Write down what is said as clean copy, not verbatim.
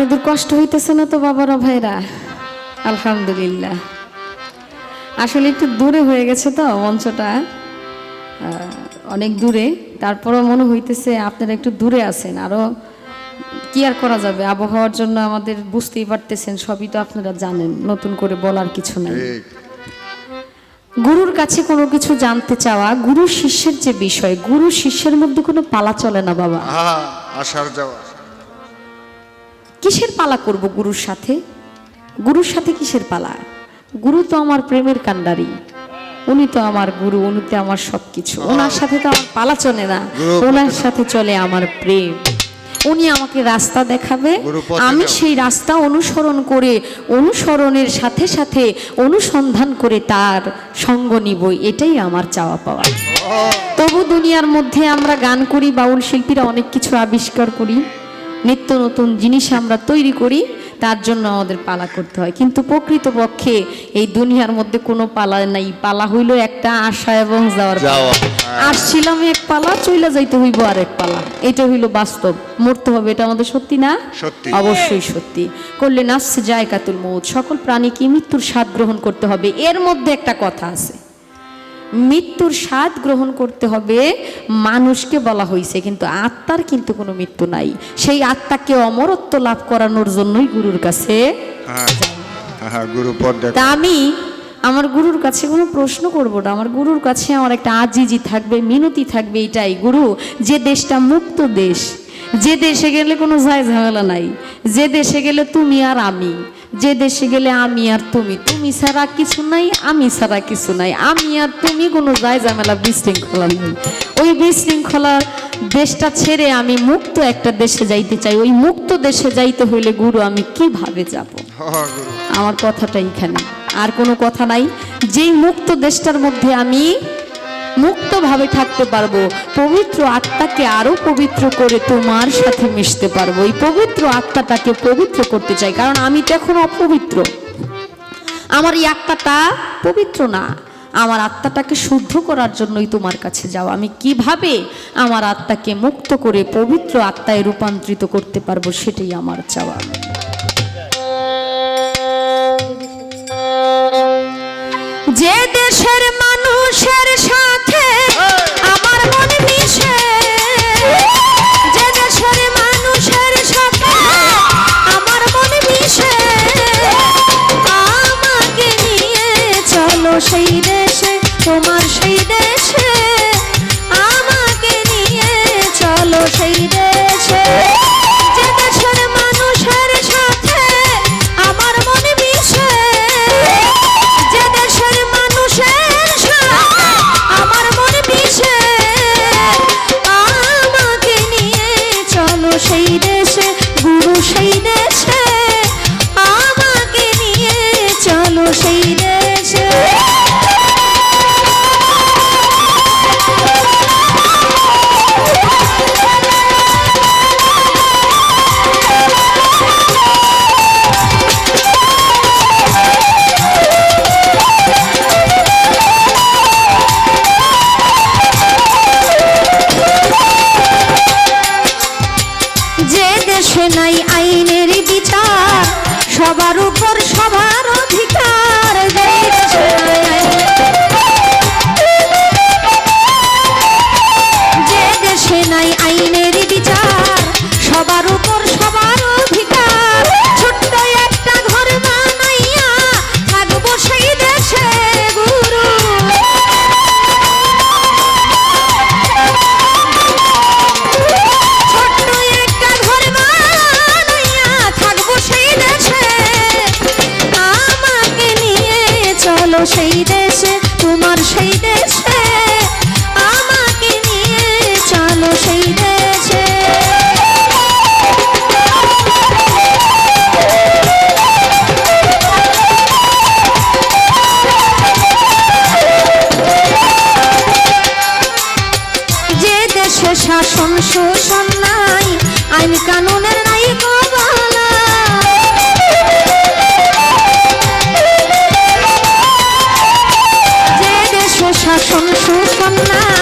আপনাদের কষ্ট হইতেছে না তো বাবারা ভাইরা? আলহামদুলিল্লাহ। আসলে একটু দূরে হয়ে গেছে তো মঞ্চটা, অনেক দূরে, তারপরও মনে হইতেছে আপনারা একটু দূরে আছেন। আরও কি আর করা যাবে, আবহাওয়ার জন্য আমাদের বুঝতেই পারতেছেন, সবই তো আপনারা জানেন, নতুন করে বলার কিছু নেই। গুরুর কাছে কোনো কিছু জানতে চাওয়া গুরু শিষ্যের যে বিষয়, গুরু শিষ্যের মধ্যে কোনো পালা চলে না বাবা। আসার যাওয়া কিসের পালা করব গুরুর সাথে? গুরুর সাথে কিসের পালা? গুরু তো আমার প্রেমের কান্ডারি, উনি তো আমার গুরু, উনি তো আমার সবকিছু। ওনার সাথে তো আমার পালা চলে না, ওনার সাথে চলে আমার প্রেম। উনি আমাকে রাস্তা দেখাবে, আমি সেই রাস্তা অনুসরণ করে, অনুসরণের সাথে সাথে অনুসন্ধান করে তার সঙ্গ নিব, এটাই আমার চাওয়া পাওয়া। তবু দুনিয়ার মধ্যে আমরা গান করি, বাউল শিল্পীরা অনেক কিছু আবিষ্কার করি, নিত্য নতুন জিনিস আমরা তৈরি করি, তার জন্য আমাদের পালা করতে হয়। কিন্তু প্রকৃতপক্ষে এই দুনিয়ার মধ্যে কোনো পালা নাই। পালা হইল একটা, আসা এবং যাওয়ার। আসছিলাম এক পালা, চইলা যাইতে হইব আরেক পালা। এটা হইল বাস্তব। মরতে হবে, এটা আমাদের সত্যি না? অবশ্যই সত্যি। করলে নাফসে জায়কাতুল মউত, সকল প্রাণীকে মৃত্যুর স্বাদ গ্রহণ করতে হবে। এর মধ্যে একটা কথা আছে, মৃত্যুর স্বাদ গ্রহণ করতে হবে মানুষকে বলা হয়েছে, কিন্তু আত্মার কিন্তু কোনো মৃত্যু নাই। সেই আত্মাকে অমরত্ব লাভ করানোর জন্যই গুরুর কাছে। তা আমি আমার গুরুর কাছে কোনো প্রশ্ন করব না, আমার গুরুর কাছে আমার একটা আজিজি থাকবে, মিনতি থাকবে, এটাই, গুরু, যে দেশটা মুক্ত দেশ, যে দেশে গেলে কোনো যায় ঝামেলা নাই, যে দেশে গেলে তুমি আর আমি, যে দেশে গেলে আমি আর তুমি, তুমি ছাড়া কিছু নাই, আমি ছাড়া কিছু নাই, আমি আর তুমি, কোনো যায় ঝামেলা বিশৃঙ্খলা নেই। ওই বিশৃঙ্খলার দেশটা ছেড়ে আমি মুক্ত একটা দেশে যাইতে চাই। ওই মুক্ত দেশে যাইতে হইলে গুরু আমি কিভাবে যাব? আমার কথাটা এইখানে, আর কোনো কথা নাই। যেই মুক্ত দেশটার মধ্যে আমি মুক্তভাবে থাকতে পারবো, পবিত্র আত্মাকে আরো পবিত্র করে তোমার সাথে মিশতে পারবো, এই পবিত্র আত্মাটাকে পবিত্র করতে চাই। কারণ আমি তো এখন অপবিত্র, আমার এই আত্মাটা পবিত্র না। আমার আত্মাটাকে শুদ্ধ করার জন্যই তোমার কাছে যাও। আমি কিভাবে আমার আত্মাকে মুক্ত করে পবিত্র আত্মায় রূপান্তরিত করতে পারবো, সেটাই আমার চাওয়া। যে দেশের মানুষের সাথে আমার মন মিশে, যে দেশের মানুষের সাথে আমার মন মিশে, আমাকে নিয়ে চলো সেই দেশে, তোমার সেই দেশে, আমাকে নিয়ে চলো সেই দেশে। যে দেশের মানুষের সাথে আমার মন মিশে, যে দেশের মানুষের সাথে আমার মন মিশে, আমাকে নিয়ে চলো সেই দেশে, গুরু সেই দেশে, আমাকে নিয়ে চলো সেই দেশে। নাই আইনের বিচার, সবার উপর সবার অধিকার, যে দেশে নাই আইনের বিচার, সবার উপর সবার অধিকার, ছোট্ট একটা ঘর বানাইয়া থাকবো সেই দেশে গুরু। সেই দেশে, তোমার সেই দেশে, আমাকে নিয়ে চলো সেই দেশে। যে দেশে শাসন শোষণ নাই, আইন কানুনের নাই কবলা, শাসন শোষণ নাই,